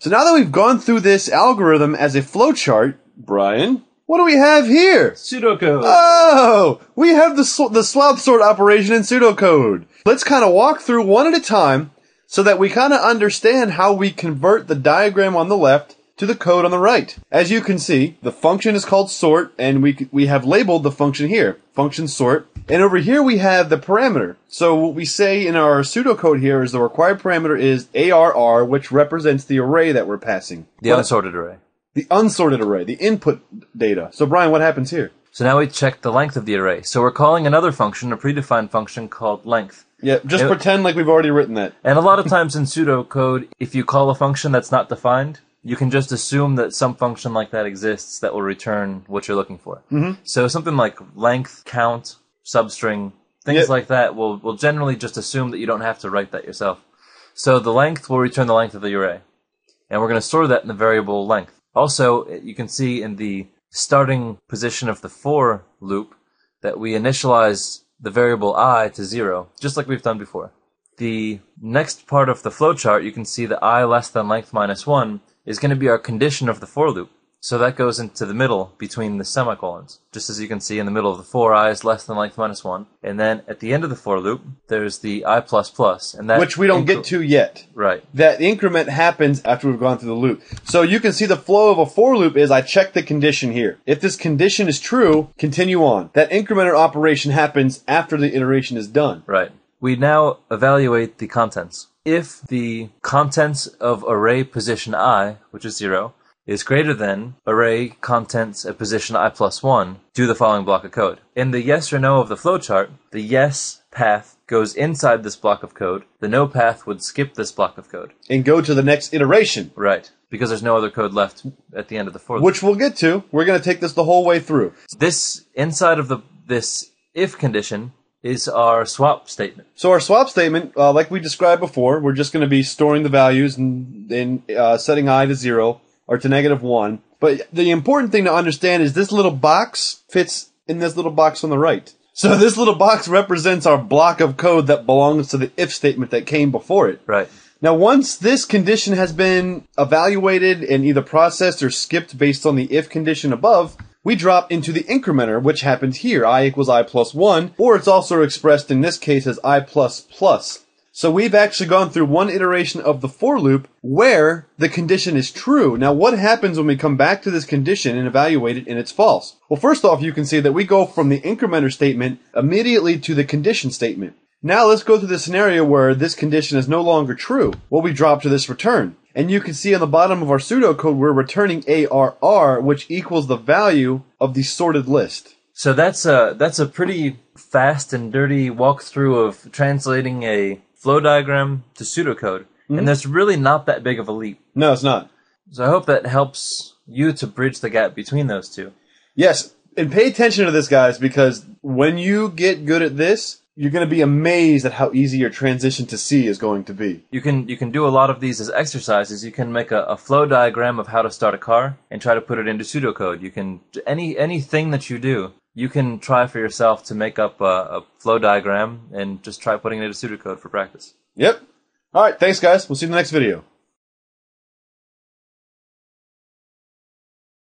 So now that we've gone through this algorithm as a flowchart, Brian, what do we have here? Pseudocode. Oh, we have the swap sort operation in pseudocode. Let's kind of walk through one at a time so that we kind of understand how we convert the diagram on the left to the code on the right. As you can see, the function is called sort, and we have labeled the function here, function sort. And over here we have the parameter. So what we say in our pseudocode here is the required parameter is ARR, which represents the array that we're passing. The unsorted array. The unsorted array, the input data. So Brian, what happens here? So now we check the length of the array. So we're calling another function, a predefined function called length. Yeah, just pretend like we've already written that. And a lot of times in pseudocode, if you call a function that's not defined, you can just assume that some function like that exists that will return what you're looking for. Mm-hmm. So something like length, count, substring, things like that will generally just assume that you don't have to write that yourself. So the length will return the length of the array. And we're going to store that in the variable length. Also, you can see in the starting position of the for loop that we initialize the variable I to 0, just like we've done before. The next part of the flowchart, you can see that I less than length minus 1 is going to be our condition of the for loop. So that goes into the middle between the semicolons. Just as you can see in the middle of the for, I is less than length minus 1. And then at the end of the for loop, there's the I++. And that which we don't get to yet. Right. That increment happens after we've gone through the loop. So you can see the flow of a for loop is I check the condition here. If this condition is true, continue on. That incrementer operation happens after the iteration is done. Right. We now evaluate the contents. If the contents of array position I, which is 0, is greater than array contents at position I+1, do the following block of code. In the yes or no of the flowchart, the yes path goes inside this block of code. The no path would skip this block of code. And go to the next iteration. Right. Because there's no other code left at the end of the for loop. Which we'll get to. We're going to take this the whole way through. This, inside of this if condition, is our swap statement. So our swap statement, like we described before, we're just going to be storing the values and then setting I to 0 or to -1. But the important thing to understand is this little box fits in this little box on the right. So this little box represents our block of code that belongs to the if statement that came before it. Right. Now, once this condition has been evaluated and either processed or skipped based on the if condition above, we drop into the incrementer, which happens here, I equals I+1, or it's also expressed in this case as I++. So we've actually gone through one iteration of the for loop where the condition is true. Now, what happens when we come back to this condition and evaluate it and it's false? Well, first off, you can see that we go from the incrementer statement immediately to the condition statement. Now let's go through the scenario where this condition is no longer true. Well, we drop to this return. And you can see on the bottom of our pseudocode, we're returning ARR, which equals the value of the sorted list. So that's a pretty fast and dirty walkthrough of translating a flow diagram to pseudocode. Mm-hmm. And there's really not that big of a leap. No, it's not. So I hope that helps you to bridge the gap between those two. Yes, and pay attention to this, guys, because when you get good at this, you're going to be amazed at how easy your transition to C is going to be. You can do a lot of these as exercises. You can make a flow diagram of how to start a car and try to put it into pseudocode. You can anything that you do, you can try for yourself to make up a flow diagram and just try putting it into pseudocode for practice. Yep. All right, thanks, guys. We'll see you in the next video.